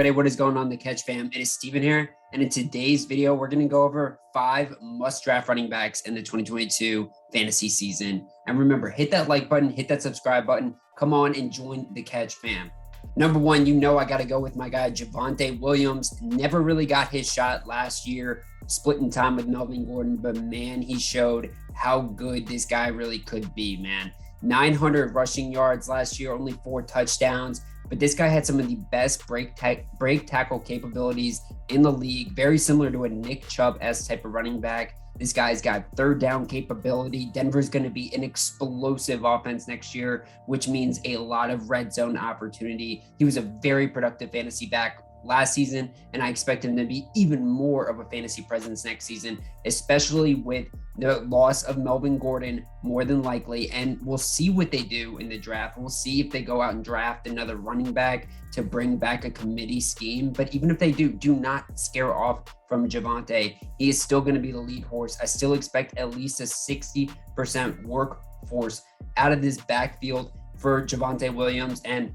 everybody, what is going on, the Catch fam? It is Steven here, and in today's video, we're going to go over 5 must-draft running backs in the 2022 fantasy season. And remember, hit that like button, hit that subscribe button, come on and join the Catch fam. Number 1, you know I got to go with my guy, Javonte Williams. Never really got his shot last year, splitting time with Melvin Gordon, but man, he showed how good this guy really could be, man. 900 rushing yards last year, only 4 touchdowns. But this guy had some of the best break tackle capabilities in the league, very similar to a Nick Chubb-esque type of running back. This guy's got third down capability. Denver's going to be an explosive offense next year, which means a lot of red zone opportunity. He was a very productive fantasy back last season, and I expect him to be even more of a fantasy presence next season, especially with the loss of Melvin Gordon more than likely. And we'll see what they do in the draft. We'll see if they go out and draft another running back to bring back a committee scheme. But even if they do not scare off from Javonte. He is still going to be the lead horse. I still expect at least a 60% workforce out of this backfield for Javonte Williams. And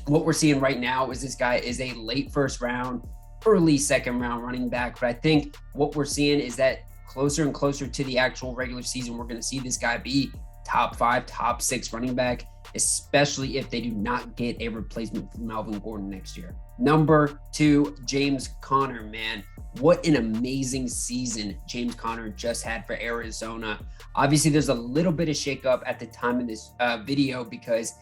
what we're seeing right now is this guy is a late first round, early second round running back. But I think what we're seeing is that closer and closer to the actual regular season, we're going to see this guy be top 5, top 6 running back, especially if they do not get a replacement for Melvin Gordon next year. Number 2, James Conner, man. What an amazing season James Conner just had for Arizona. Obviously, there's a little bit of shakeup at the time of this video because,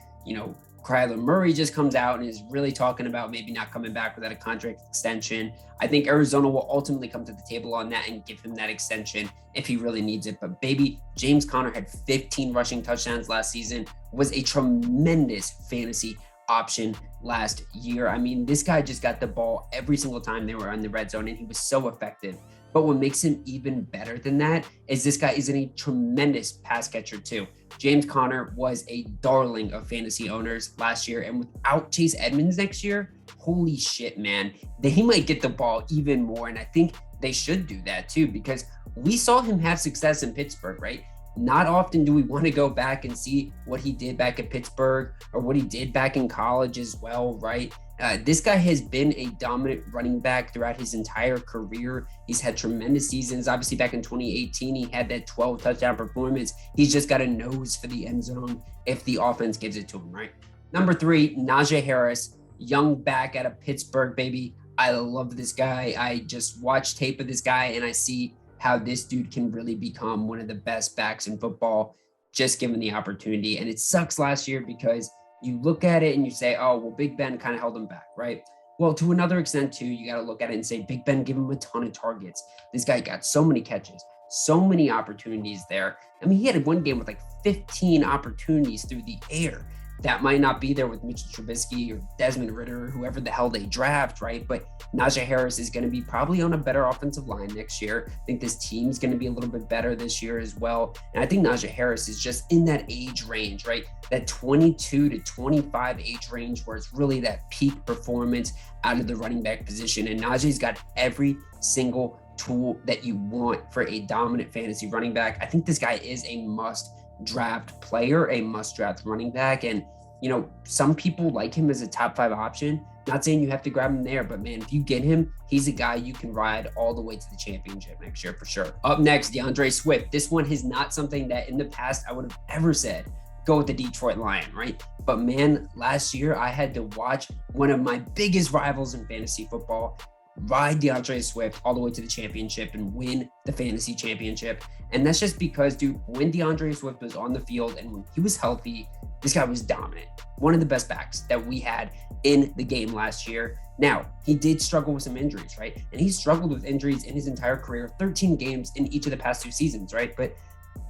Kyler Murray just comes out and is really talking about maybe not coming back without a contract extension. I think Arizona will ultimately come to the table on that and give him that extension if he really needs it. But baby, James Conner had 15 rushing touchdowns last season, was a tremendous fantasy option last year. I mean, this guy just got the ball every single time they were on the red zone, and he was so effective. But what makes him even better than that is this guy is a tremendous pass catcher too. James Conner was a darling of fantasy owners last year, and without Chase Edmonds next year, holy shit, man, he might get the ball even more. And I think they should do that too, because we saw him have success in Pittsburgh, right? Not often do we want to go back and see what he did back at Pittsburgh or what he did back in college as well, right? This guy has been a dominant running back throughout his entire career. He's had tremendous seasons. Obviously, back in 2018, he had that 12 touchdown performance. He's just got a nose for the end zone if the offense gives it to him, right? Number 3, Najee Harris, young back out of Pittsburgh, baby. I love this guy. I just watched tape of this guy and I see how this dude can really become one of the best backs in football, just given the opportunity. And it sucks last year because you look at it and you say, oh, well, Big Ben kind of held him back, right? Well, to another extent, too, you got to look at it and say, Big Ben gave him a ton of targets. This guy got so many catches, so many opportunities there. I mean, he had one game with like 15 opportunities through the air. That might not be there with Mitchell Trubisky or Desmond Ridder or whoever the hell they draft, right? But Najee Harris is going to be probably on a better offensive line next year. I think this team's going to be a little bit better this year as well. And I think Najee Harris is just in that age range, right? That 22 to 25 age range where it's really that peak performance out of the running back position. And Najee's got every single tool that you want for a dominant fantasy running back. I think this guy is a must-draft player, a must-draft running back. And, some people like him as a top 5 option. Not saying you have to grab him there, but man, if you get him, he's a guy you can ride all the way to the championship next year for sure. Up next, DAndre Swift. This one is not something that in the past I would have ever said, go with the Detroit Lion, right? But man, last year I had to watch one of my biggest rivals in fantasy football ride DAndre Swift all the way to the championship and win the fantasy championship. And that's just because, dude, when DAndre Swift was on the field and when he was healthy, this guy was dominant. One of the best backs that we had in the game last year. Now, he did struggle with some injuries, right? And he struggled with injuries in his entire career, 13 games in each of the past 2 seasons, right? But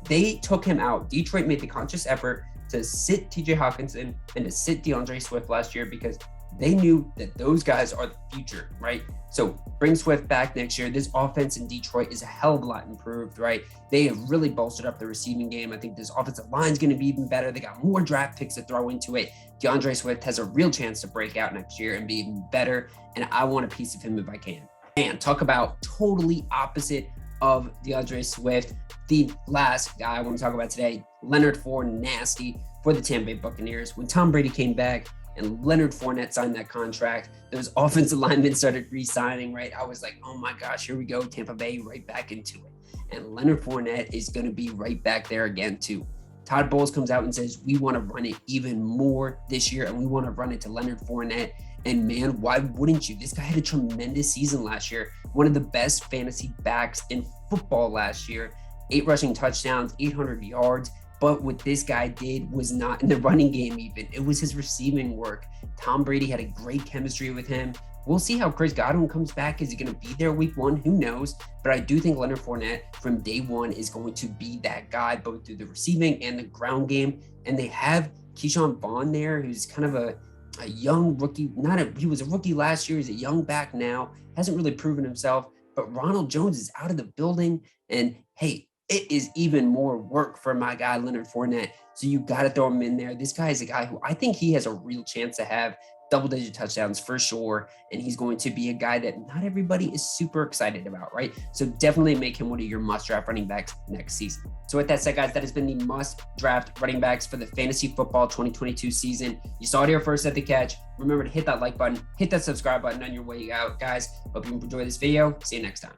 they took him out. Detroit made the conscious effort to sit TJ Hawkinson and to sit DAndre Swift last year because they knew that those guys are the future, right? So bring Swift back next year. This offense in Detroit is a hell of a lot improved, right? They have really bolstered up the receiving game. I think this offensive line is going to be even better. They got more draft picks to throw into it. DAndre Swift has a real chance to break out next year and be even better. And I want a piece of him if I can. And talk about totally opposite of DAndre Swift. The last guy I want to talk about today, Leonard Fournette for the Tampa Bay Buccaneers. When Tom Brady came back, and Leonard Fournette signed that contract. Those offensive linemen started re-signing, right? I was like, oh my gosh, here we go, Tampa Bay right back into it. And Leonard Fournette is going to be right back there again too. Todd Bowles comes out and says, we want to run it even more this year, and we want to run it to Leonard Fournette. And man, why wouldn't you? This guy had a tremendous season last year. One of the best fantasy backs in football last year. 8 rushing touchdowns, 800 yards. But what this guy did was not in the running game even. It was his receiving work. Tom Brady had a great chemistry with him. We'll see how Chris Godwin comes back. Is he going to be there week 1? Who knows? But I do think Leonard Fournette from day 1 is going to be that guy, both through the receiving and the ground game. And they have Keyshawn Vaughn there, who's kind of a young rookie. He was a rookie last year. He's a young back now. Hasn't really proven himself. But Ronald Jones is out of the building. And hey, it is even more work for my guy, Leonard Fournette. So you got to throw him in there. This guy is a guy who I think he has a real chance to have double-digit touchdowns for sure. And he's going to be a guy that not everybody is super excited about, right? So definitely make him one of your must-draft running backs next season. So with that said, guys, that has been the must-draft running backs for the Fantasy Football 2022 season. You saw it here first at The Catch. Remember to hit that like button, hit that subscribe button on your way out, guys. Hope you enjoyed this video. See you next time.